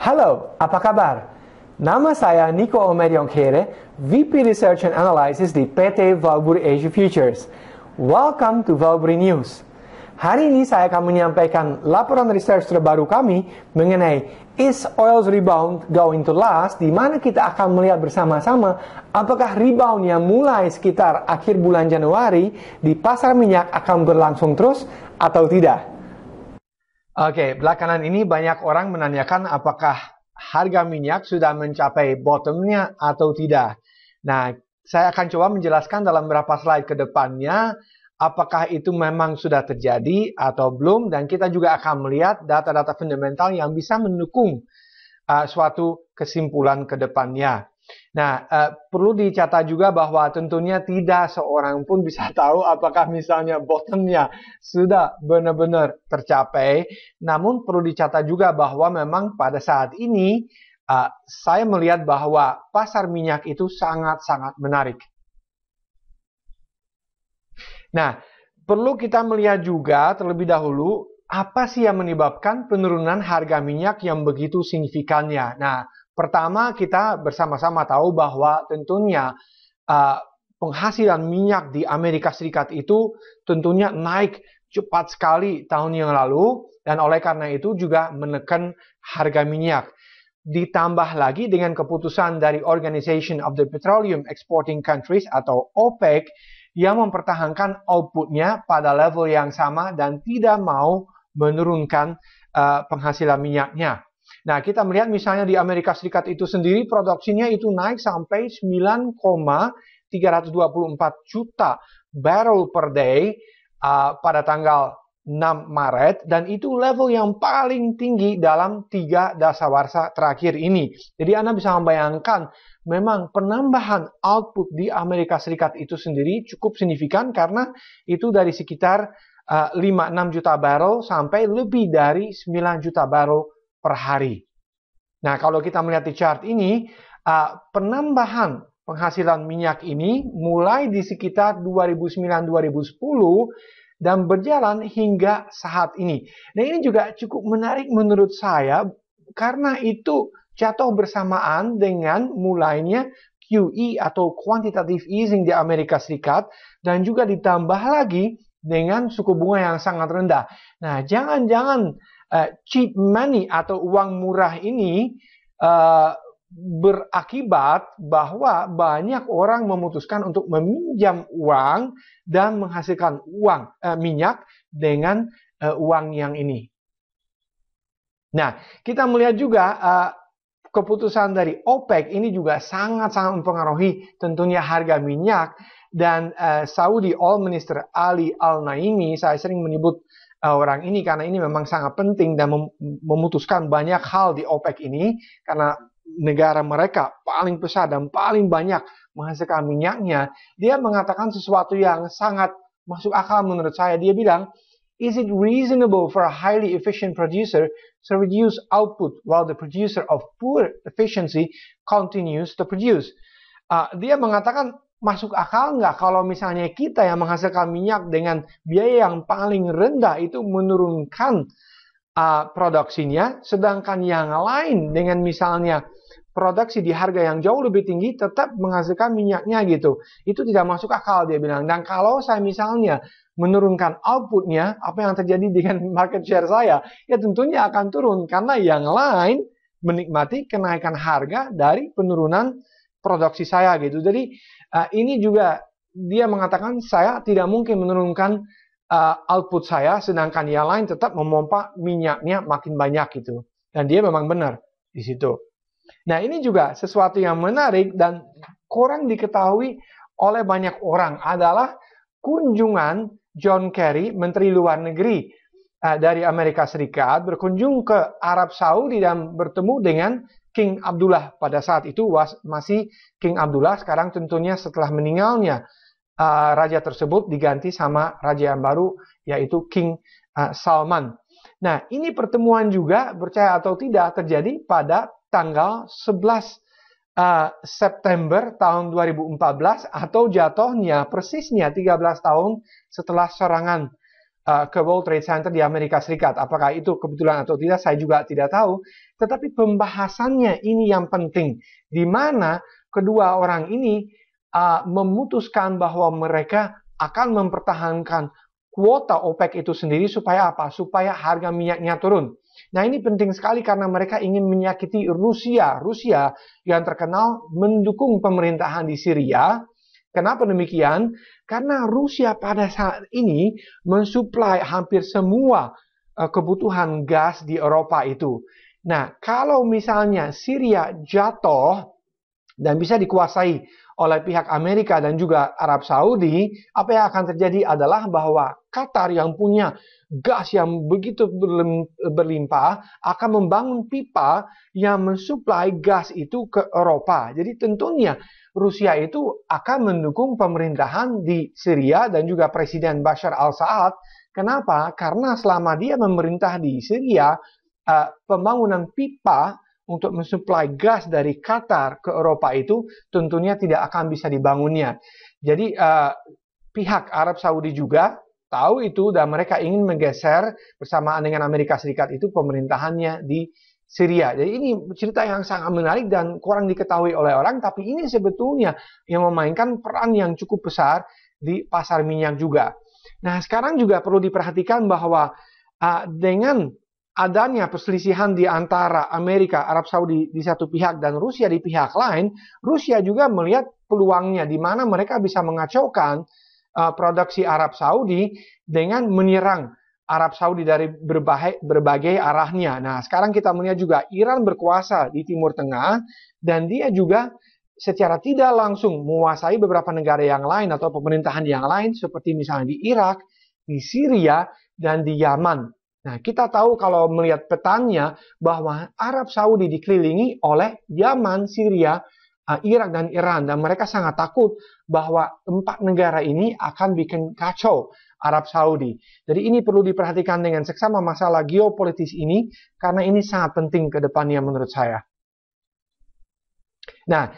Halo, apa kabar? Nama saya Nico Omediongkere, VP Research and Analysis di PT Valburi Asia Futures. Welcome to Valburi News. Hari ini saya akan menyampaikan laporan research terbaru kami mengenai Is Oil's Rebound Going to Last, di mana kita akan melihat bersama-sama apakah rebound yang mulai sekitar akhir bulan Januari di pasar minyak akan berlangsung terus atau tidak. Oke, belakangan ini banyak orang menanyakan apakah harga minyak sudah mencapai bottomnya atau tidak. Nah, saya akan coba menjelaskan dalam beberapa slide ke depannya apakah itu memang sudah terjadi atau belum, dan kita juga akan melihat data-data fundamental yang bisa mendukung suatu kesimpulan ke depannya. Nah, perlu dicatat juga bahwa tentunya tidak seorang pun bisa tahu apakah misalnya bottomnya sudah benar-benar tercapai. Namun perlu dicatat juga bahwa memang pada saat ini saya melihat bahwa pasar minyak itu sangat-sangat menarik. Nah, perlu kita melihat juga terlebih dahulu apa sih yang menyebabkan penurunan harga minyak yang begitu signifikannya. Nah, pertama, kita bersama-sama tahu bahwa tentunya penghasilan minyak di Amerika Serikat itu tentunya naik cepat sekali tahun yang lalu, dan oleh karena itu juga menekan harga minyak. Ditambah lagi dengan keputusan dari Organization of the Petroleum Exporting Countries atau OPEC yang mempertahankan outputnya pada level yang sama dan tidak mau menurunkan penghasilan minyaknya. Nah, kita melihat misalnya di Amerika Serikat itu sendiri produksinya itu naik sampai 9,324 juta barrel per day pada tanggal 6 Maret, dan itu level yang paling tinggi dalam 3 dasawarsa terakhir ini. Jadi Anda bisa membayangkan memang penambahan output di Amerika Serikat itu sendiri cukup signifikan, karena itu dari sekitar 5-6 juta barrel sampai lebih dari 9 juta barrel per hari. Nah, kalau kita melihat di chart ini, penambahan penghasilan minyak ini mulai di sekitar 2009-2010 dan berjalan hingga saat ini. Nah, ini juga cukup menarik menurut saya, karena itu jatuh bersamaan dengan mulainya QE atau quantitative easing di Amerika Serikat, dan juga ditambah lagi dengan suku bunga yang sangat rendah. Nah, jangan-jangan cheap money atau uang murah ini berakibat bahwa banyak orang memutuskan untuk meminjam uang dan menghasilkan minyak dengan uang yang ini. Nah, kita melihat juga keputusan dari OPEC ini juga sangat-sangat mempengaruhi tentunya harga minyak, dan Saudi Oil Minister Ali Al-Naimi, saya sering menyebut orang ini karena ini memang sangat penting dan memutuskan banyak hal di OPEC ini, karena negara mereka paling besar dan paling banyak menghasilkan minyaknya. Dia mengatakan sesuatu yang sangat masuk akal menurut saya. Dia bilang, is it reasonable for a highly efficient producer to reduce output while the producer of poor efficiency continues to produce? Dia mengatakan, masuk akal nggak kalau misalnya kita yang menghasilkan minyak dengan biaya yang paling rendah itu menurunkan produksinya, sedangkan yang lain dengan misalnya produksi di harga yang jauh lebih tinggi tetap menghasilkan minyaknya gitu. Itu tidak masuk akal, dia bilang. Dan kalau saya misalnya menurunkan outputnya, apa yang terjadi dengan market share saya? Ya tentunya akan turun, karena yang lain menikmati kenaikan harga dari penurunan produksi saya gitu. Jadi ini juga dia mengatakan saya tidak mungkin menurunkan output saya, sedangkan yang lain tetap memompa minyaknya makin banyak gitu. Dan dia memang benar di situ. Nah, ini juga sesuatu yang menarik dan kurang diketahui oleh banyak orang adalah kunjungan John Kerry, Menteri Luar Negeri dari Amerika Serikat, berkunjung ke Arab Saudi dan bertemu dengan King Abdullah. Pada saat itu masih King Abdullah, sekarang tentunya setelah meninggalnya raja tersebut diganti sama raja yang baru, yaitu King Salman. Nah, ini pertemuan juga, percaya atau tidak, terjadi pada tanggal 11 September tahun 2014, atau jatuhnya persisnya 13 tahun setelah serangan ke World Trade Center di Amerika Serikat. Apakah itu kebetulan atau tidak, saya juga tidak tahu. Tetapi pembahasannya ini yang penting, di mana kedua orang ini memutuskan bahwa mereka akan mempertahankan kuota OPEC itu sendiri supaya apa? Supaya harga minyaknya turun. Nah, ini penting sekali karena mereka ingin menyakiti Rusia. Rusia yang terkenal mendukung pemerintahan di Syria. Kenapa demikian? Karena Rusia pada saat ini mensuplai hampir semua kebutuhan gas di Eropa itu. Nah, kalau misalnya Syria jatuh dan bisa dikuasai oleh pihak Amerika dan juga Arab Saudi, apa yang akan terjadi adalah bahwa Qatar yang punya gas yang begitu berlimpah akan membangun pipa yang mensuplai gas itu ke Eropa. Jadi tentunya Rusia itu akan mendukung pemerintahan di Syria dan juga Presiden Bashar al-Assad. Kenapa? Karena selama dia memerintah di Syria, pembangunan pipa untuk mensuplai gas dari Qatar ke Eropa itu tentunya tidak akan bisa dibangunnya. Jadi pihak Arab Saudi juga tahu itu dan mereka ingin menggeser bersamaan dengan Amerika Serikat itu pemerintahannya di Syria. Jadi ini cerita yang sangat menarik dan kurang diketahui oleh orang, tapi ini sebetulnya yang memainkan peran yang cukup besar di pasar minyak juga. Nah, sekarang juga perlu diperhatikan bahwa dengan adanya perselisihan di antara Amerika, Arab Saudi di satu pihak dan Rusia di pihak lain, Rusia juga melihat peluangnya di mana mereka bisa mengacaukan produksi Arab Saudi dengan menyerang Arab Saudi dari berbagai arahnya. Nah, sekarang kita melihat juga Iran berkuasa di Timur Tengah dan dia juga secara tidak langsung menguasai beberapa negara yang lain atau pemerintahan yang lain seperti misalnya di Irak, di Syria, dan di Yaman. Nah, kita tahu kalau melihat petanya bahwa Arab Saudi dikelilingi oleh Yaman, Syria, Irak, dan Iran. Dan mereka sangat takut bahwa 4 negara ini akan bikin kacau Arab Saudi. Jadi ini perlu diperhatikan dengan seksama masalah geopolitis ini, karena ini sangat penting ke depannya menurut saya. Nah,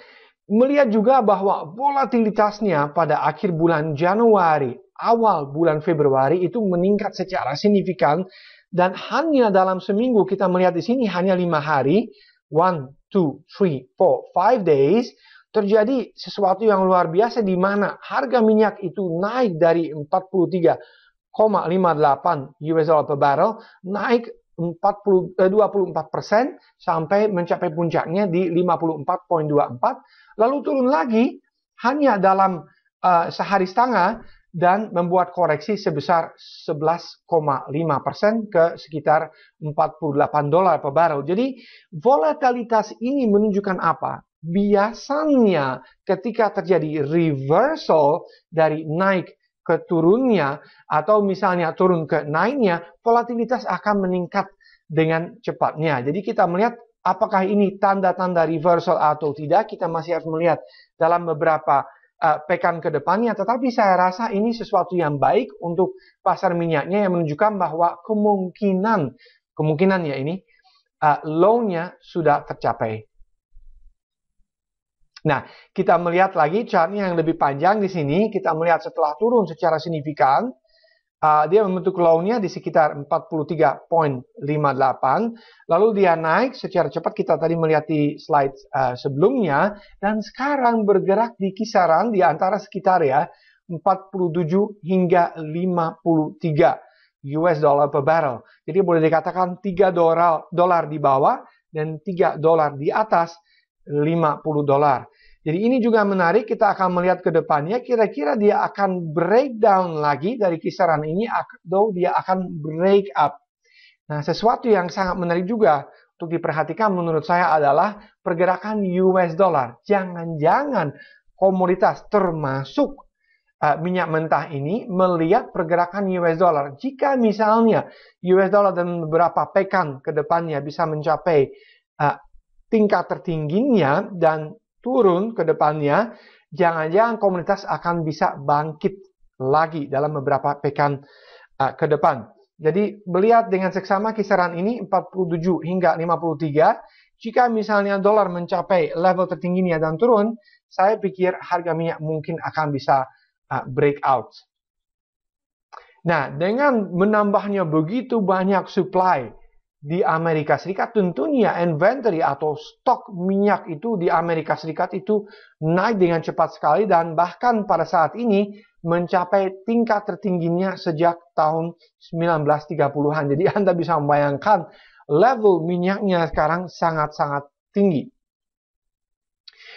melihat juga bahwa volatilitasnya pada akhir bulan Januari, awal bulan Februari itu meningkat secara signifikan, dan hanya dalam seminggu kita melihat di sini hanya 5 hari, 1, 2, 3, 4, 5 days, terjadi sesuatu yang luar biasa di mana harga minyak itu naik dari 43,58 US dollar per barrel, naik 24% sampai mencapai puncaknya di 54,24, lalu turun lagi hanya dalam sehari setengah dan membuat koreksi sebesar 11,5% ke sekitar 48 dolar per barrel. Jadi volatilitas ini menunjukkan apa? Biasanya ketika terjadi reversal dari naik ke turunnya atau misalnya turun ke naiknya, volatilitas akan meningkat dengan cepatnya. Jadi kita melihat apakah ini tanda-tanda reversal atau tidak, kita masih harus melihat dalam beberapa pekan ke depannya, tetapi saya rasa ini sesuatu yang baik untuk pasar minyaknya yang menunjukkan bahwa kemungkinan ya ini low-nya sudah tercapai. Nah, kita melihat lagi chartnya yang lebih panjang di sini. Kita melihat setelah turun secara signifikan, dia membentuk low-nya di sekitar 43,58. Lalu dia naik secara cepat, kita tadi melihat di slide sebelumnya, dan sekarang bergerak di kisaran di antara sekitar ya 47 hingga 53 US dollar per barrel. Jadi boleh dikatakan 3 dolar di bawah dan 3 dolar di atas 50 dolar. Jadi ini juga menarik, kita akan melihat ke depannya, kira-kira dia akan breakdown lagi dari kisaran ini atau dia akan break up. Nah, sesuatu yang sangat menarik juga untuk diperhatikan menurut saya adalah pergerakan US dollar. Jangan-jangan komoditas termasuk minyak mentah ini melihat pergerakan US dollar. Jika misalnya US dollar dalam beberapa pekan ke depannya bisa mencapai tingkat tertingginya dan turun ke depannya, jangan-jangan komunitas akan bisa bangkit lagi dalam beberapa pekan ke depan. Jadi melihat dengan seksama kisaran ini 47 hingga 53, jika misalnya dolar mencapai level tertingginya dan turun, saya pikir harga minyak mungkin akan bisa break out. Nah, dengan menambahnya begitu banyak supply di Amerika Serikat, tentunya inventory atau stok minyak itu di Amerika Serikat itu naik dengan cepat sekali dan bahkan pada saat ini mencapai tingkat tertingginya sejak tahun 1930-an. Jadi Anda bisa membayangkan level minyaknya sekarang sangat-sangat tinggi.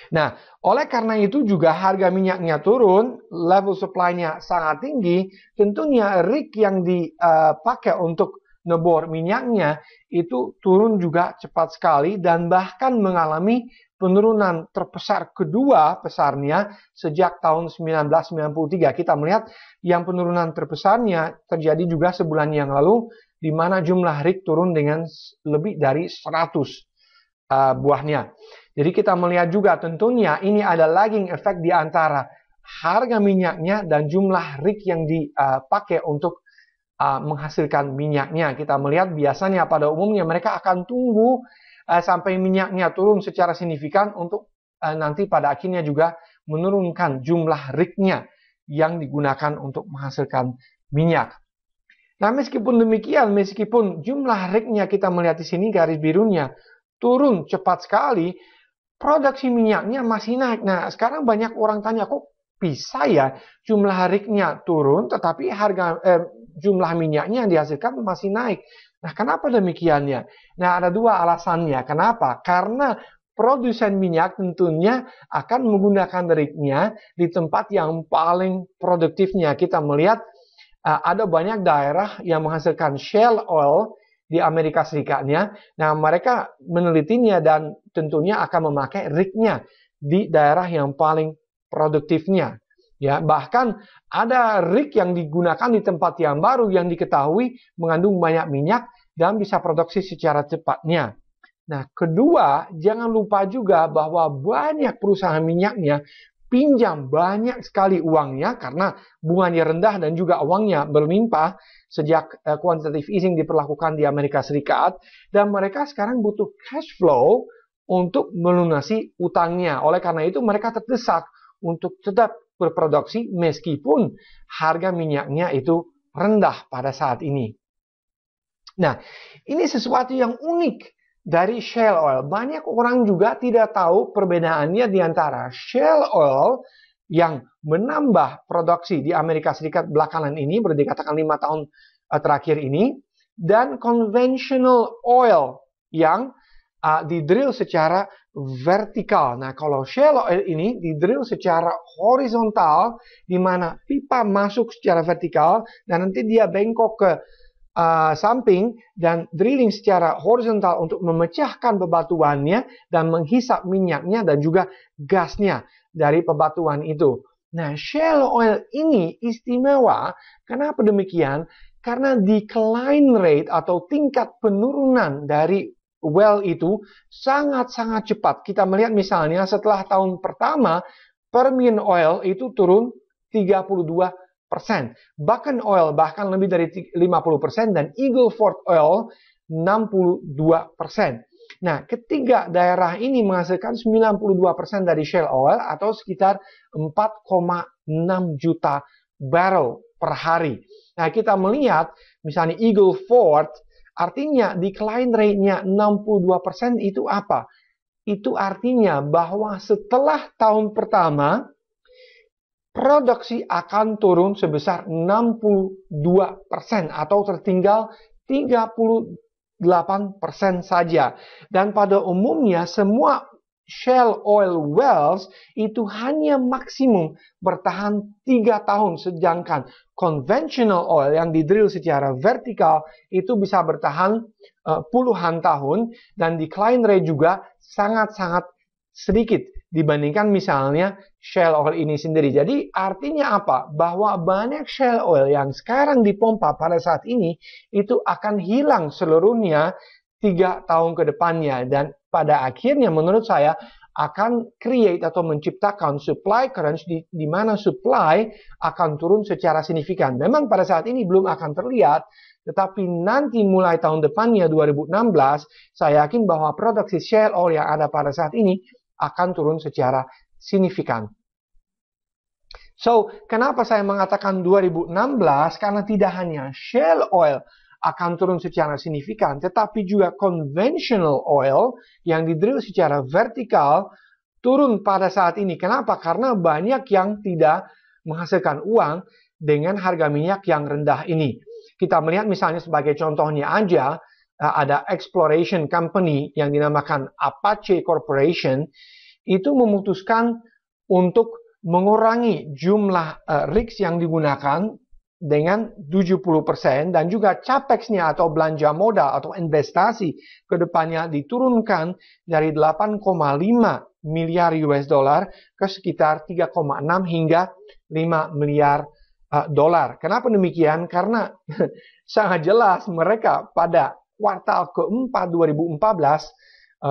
Nah, oleh karena itu juga harga minyaknya turun, level supply-nya sangat tinggi, tentunya rig yang dipakai untuk nebor minyaknya itu turun juga cepat sekali dan bahkan mengalami penurunan terbesar kedua besarnya sejak tahun 1993. Kita melihat yang penurunan terbesarnya terjadi juga sebulan yang lalu, di mana jumlah rig turun dengan lebih dari 100 buahnya. Jadi kita melihat juga tentunya ini ada lagging effect di antara harga minyaknya dan jumlah rig yang dipakai untuk menghasilkan minyaknya. Kita melihat biasanya pada umumnya mereka akan tunggu sampai minyaknya turun secara signifikan untuk nanti pada akhirnya juga menurunkan jumlah rignya yang digunakan untuk menghasilkan minyak. Nah, meskipun demikian, meskipun jumlah rignya kita melihat di sini garis birunya turun cepat sekali, produksi minyaknya masih naik. Nah, sekarang banyak orang tanya, kok bisa ya jumlah rignya turun, tetapi jumlah minyaknya yang dihasilkan masih naik. Nah, kenapa demikiannya? Nah, ada dua alasannya. Kenapa? Karena produsen minyak tentunya akan menggunakan rignya di tempat yang paling produktifnya. Kita melihat ada banyak daerah yang menghasilkan shale oil di Amerika Serikatnya. Nah, mereka menelitinya dan tentunya akan memakai rignya di daerah yang paling produktifnya. Ya, bahkan ada rig yang digunakan di tempat yang baru yang diketahui mengandung banyak minyak dan bisa produksi secara cepatnya. Nah, kedua, jangan lupa juga bahwa banyak perusahaan minyaknya pinjam banyak sekali uangnya karena bunganya rendah dan juga uangnya berlimpah sejak quantitative easing diperlakukan di Amerika Serikat, dan mereka sekarang butuh cash flow untuk melunasi utangnya. Oleh karena itu mereka terdesak untuk tetap berproduksi meskipun harga minyaknya itu rendah pada saat ini. Nah, ini sesuatu yang unik dari shale oil. Banyak orang juga tidak tahu perbedaannya di antara shale oil yang menambah produksi di Amerika Serikat belakangan ini, boleh dikatakan 5 tahun terakhir ini, dan conventional oil yang didrill secara vertikal. Nah, kalau shale oil ini didrill secara horizontal, di mana pipa masuk secara vertikal dan nanti dia bengkok ke samping dan drilling secara horizontal untuk memecahkan bebatuannya dan menghisap minyaknya dan juga gasnya dari bebatuan itu. Nah, shale oil ini istimewa. Kenapa demikian? Karena decline rate atau tingkat penurunan dari well itu sangat-sangat cepat. Kita melihat misalnya setelah tahun pertama, Permian oil itu turun 32%. Buchan oil bahkan lebih dari 50% dan Eagle Ford oil 62%. Nah, ketiga daerah ini menghasilkan 92% dari shale oil atau sekitar 4,6 juta barrel per hari. Nah, kita melihat misalnya Eagle Ford, artinya decline rate-nya 62% itu apa? Itu artinya bahwa setelah tahun pertama, produksi akan turun sebesar 62% atau tertinggal 38% saja. Dan pada umumnya semua shale oil wells itu hanya maksimum bertahan 3 tahun, sedangkan conventional oil yang didrill secara vertikal itu bisa bertahan puluhan tahun dan decline rate juga sangat-sangat sedikit dibandingkan misalnya shale oil ini sendiri. Jadi artinya apa? Bahwa banyak shale oil yang sekarang dipompa pada saat ini itu akan hilang seluruhnya 3 tahun ke depannya, dan pada akhirnya menurut saya akan create atau menciptakan supply crunch di mana supply akan turun secara signifikan. Memang pada saat ini belum akan terlihat, tetapi nanti mulai tahun depannya 2016 saya yakin bahwa produksi shale oil yang ada pada saat ini akan turun secara signifikan. So, kenapa saya mengatakan 2016? Karena tidak hanya shale oil akan turun secara signifikan, tetapi juga conventional oil yang di-drill secara vertikal turun pada saat ini. Kenapa? Karena banyak yang tidak menghasilkan uang dengan harga minyak yang rendah ini. Kita melihat misalnya sebagai contohnya aja, ada exploration company yang dinamakan Apache Corporation, itu memutuskan untuk mengurangi jumlah rigs yang digunakan dengan 70% dan juga capex-nya atau belanja modal atau investasi ke depannya diturunkan dari 8,5 miliar US dollar ke sekitar 3,6 hingga 5 miliar dolar. Kenapa demikian? Karena sangat jelas mereka pada kuartal keempat 2014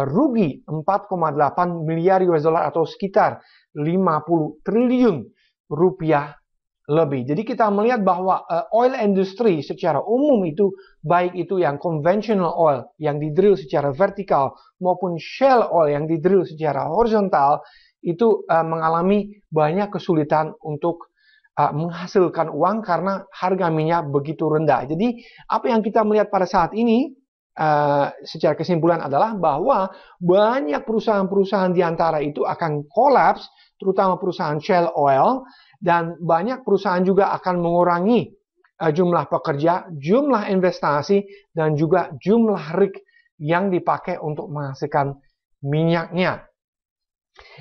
rugi 4,8 miliar US dollar atau sekitar 50 triliun rupiah lebih. Jadi kita melihat bahwa oil industry secara umum itu, baik itu yang conventional oil yang di-drill secara vertikal maupun shale oil yang di-drill secara horizontal, itu mengalami banyak kesulitan untuk menghasilkan uang karena harga minyak begitu rendah. Jadi apa yang kita melihat pada saat ini secara kesimpulan adalah bahwa banyak perusahaan-perusahaan di antara itu akan kolaps, terutama perusahaan shale oil, dan banyak perusahaan juga akan mengurangi jumlah pekerja, jumlah investasi, dan juga jumlah rig yang dipakai untuk menghasilkan minyaknya.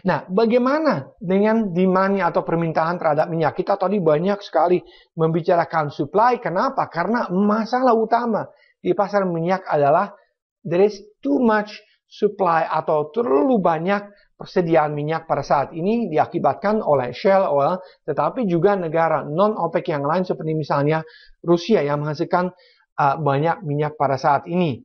Nah, bagaimana dengan demand-nya atau permintaan terhadap minyak? Kita tadi banyak sekali membicarakan supply. Kenapa? Karena masalah utama di pasar minyak adalah there is too much supply atau terlalu banyak persediaan minyak pada saat ini diakibatkan oleh shale oil, tetapi juga negara non-OPEC yang lain seperti misalnya Rusia yang menghasilkan banyak minyak pada saat ini.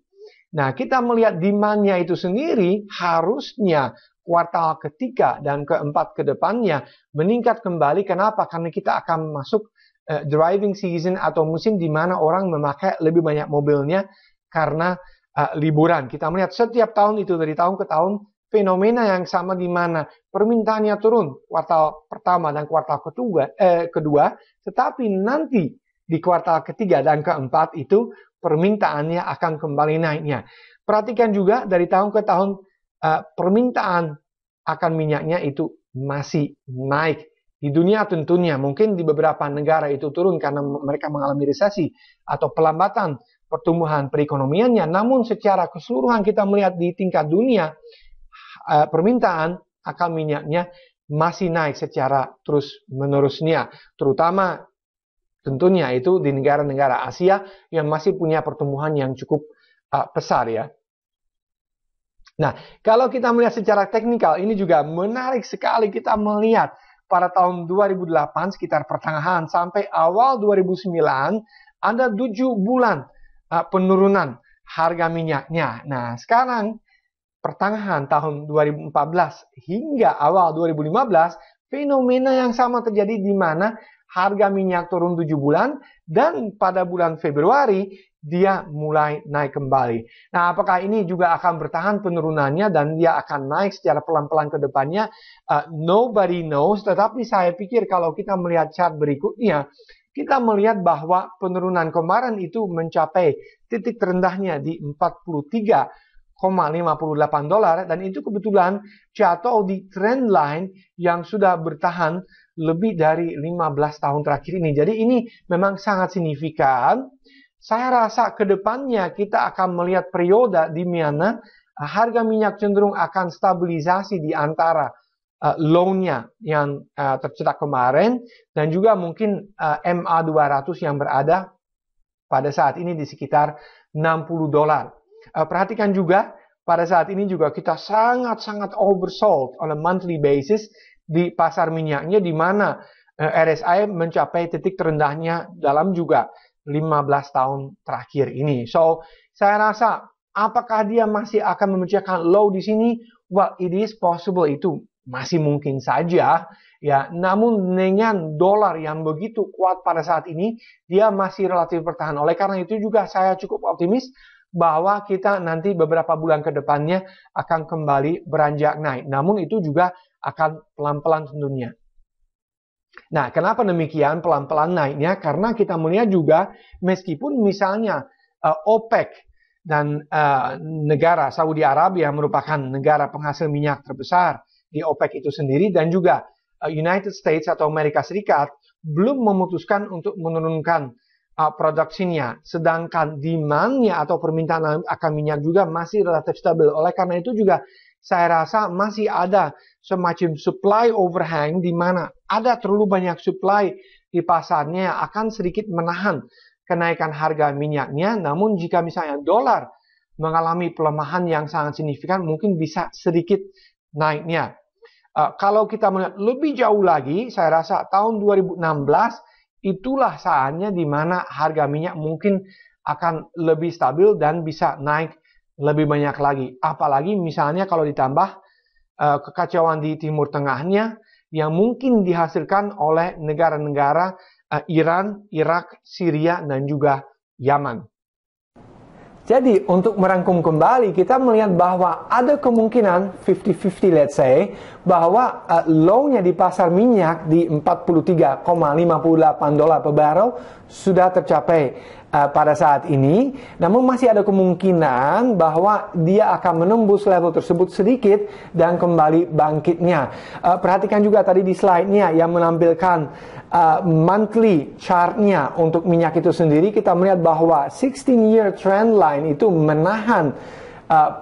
Nah, kita melihat demand-nya itu sendiri harusnya kuartal ketiga dan keempat ke depannya meningkat kembali. Kenapa? Karena kita akan masuk driving season atau musim di mana orang memakai lebih banyak mobilnya karena liburan. Kita melihat setiap tahun itu dari tahun ke tahun fenomena yang sama di mana permintaannya turun kuartal pertama dan kuartal kedua, tetapi nanti di kuartal ketiga dan keempat itu permintaannya akan kembali naiknya. Perhatikan juga dari tahun ke tahun permintaan akan minyaknya itu masih naik. Di dunia tentunya, mungkin di beberapa negara itu turun karena mereka mengalami resesi atau pelambatan pertumbuhan perekonomiannya. Namun secara keseluruhan kita melihat di tingkat dunia, permintaan akan minyaknya masih naik secara terus-menerusnya. Terutama tentunya itu di negara-negara Asia yang masih punya pertumbuhan yang cukup besar ya. Nah, kalau kita melihat secara teknikal, ini juga menarik sekali kita melihat pada tahun 2008 sekitar pertengahan sampai awal 2009 ada 7 bulan penurunan harga minyaknya. Nah, sekarang pertengahan tahun 2014 hingga awal 2015 fenomena yang sama terjadi di mana harga minyak turun 7 bulan dan pada bulan Februari dia mulai naik kembali. Nah, apakah ini juga akan bertahan penurunannya dan dia akan naik secara pelan-pelan ke depannya? Nobody knows, tetapi saya pikir kalau kita melihat chart berikutnya, kita melihat bahwa penurunan kemarin itu mencapai titik terendahnya di 43,58 dolar dan itu kebetulan jatuh di trend line yang sudah bertahan lebih dari 15 tahun terakhir ini. Jadi ini memang sangat signifikan. Saya rasa ke depannya kita akan melihat periode di mana harga minyak cenderung akan stabilisasi di antara low-nya yang tercetak kemarin dan juga mungkin MA 200 yang berada pada saat ini di sekitar 60 dolar. Perhatikan juga pada saat ini juga kita sangat-sangat oversold on a monthly basis di pasar minyaknya di mana RSI mencapai titik terendahnya dalam juga 15 tahun terakhir ini. So, saya rasa apakah dia masih akan memecahkan low di sini? Well, it is possible, itu masih mungkin saja ya. Namun dengan dolar yang begitu kuat pada saat ini, dia masih relatif bertahan. Oleh karena itu juga saya cukup optimis bahwa kita nanti beberapa bulan ke depannya akan kembali beranjak naik. Namun itu juga akan pelan-pelan tentunya. Nah, kenapa demikian pelan-pelan naiknya? Karena kita melihat juga meskipun misalnya OPEC dan negara Saudi Arabia merupakan negara penghasil minyak terbesar di OPEC itu sendiri, dan juga United States atau Amerika Serikat belum memutuskan untuk menurunkan produksinya, sedangkan demand-nya atau permintaan akan minyak juga masih relatif stabil. Oleh karena itu juga saya rasa masih ada semacam supply overhang, di mana ada terlalu banyak supply di pasarnya, akan sedikit menahan kenaikan harga minyaknya. Namun jika misalnya dolar mengalami pelemahan yang sangat signifikan, mungkin bisa sedikit naiknya. Kalau kita melihat lebih jauh lagi, saya rasa tahun 2016 itulah saatnya di mana harga minyak mungkin akan lebih stabil dan bisa naik lebih banyak lagi. Apalagi misalnya kalau ditambah kekacauan di Timur Tengahnya yang mungkin dihasilkan oleh negara-negara Iran, Irak, Syria, dan juga Yaman. Jadi untuk merangkum kembali, kita melihat bahwa ada kemungkinan 50-50 let's say, bahwa low-nya di pasar minyak di 43,58 dolar per barrel sudah tercapai pada saat ini. Namun masih ada kemungkinan bahwa dia akan menembus level tersebut sedikit dan kembali bangkitnya. Perhatikan juga tadi di slide-nya yang menampilkan monthly chart-nya untuk minyak itu sendiri. Kita melihat bahwa 16-year trend line itu menahan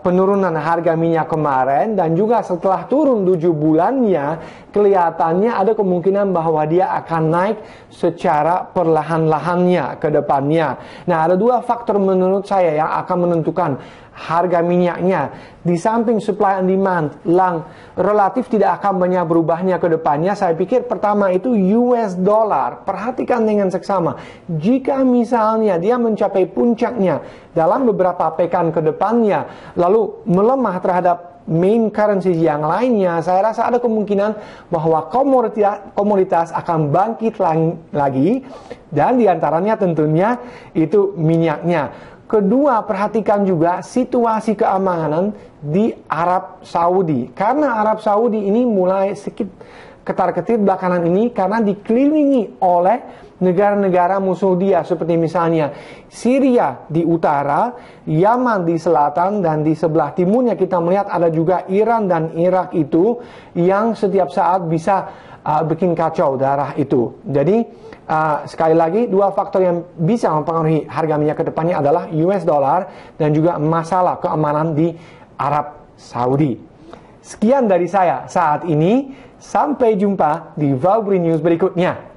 penurunan harga minyak kemarin, dan juga setelah turun 7 bulannya kelihatannya ada kemungkinan bahwa dia akan naik secara perlahan-lahannya ke depannya. Nah, ada dua faktor menurut saya yang akan menentukan harga minyaknya. Di samping supply and demand yang relatif tidak akan banyak berubahnya ke depannya, saya pikir pertama itu US dollar. Perhatikan dengan seksama, jika misalnya dia mencapai puncaknya dalam beberapa pekan ke depannya, lalu melemah terhadap main currency yang lainnya, saya rasa ada kemungkinan bahwa komoditas akan bangkit lagi, dan diantaranya tentunya itu minyaknya. Kedua, perhatikan juga situasi keamanan di Arab Saudi. Karena Arab Saudi ini mulai sedikit ketar-ketir belakangan ini karena dikelilingi oleh negara-negara musuh dia, seperti misalnya Syria di utara, Yaman di selatan, dan di sebelah timurnya kita melihat ada juga Iran dan Irak itu yang setiap saat bisa bikin kacau daerah itu. Jadi sekali lagi, dua faktor yang bisa mempengaruhi harga minyak ke depannya adalah US dollar dan juga masalah keamanan di Arab Saudi. Sekian dari saya saat ini. Sampai jumpa di Valbree News berikutnya.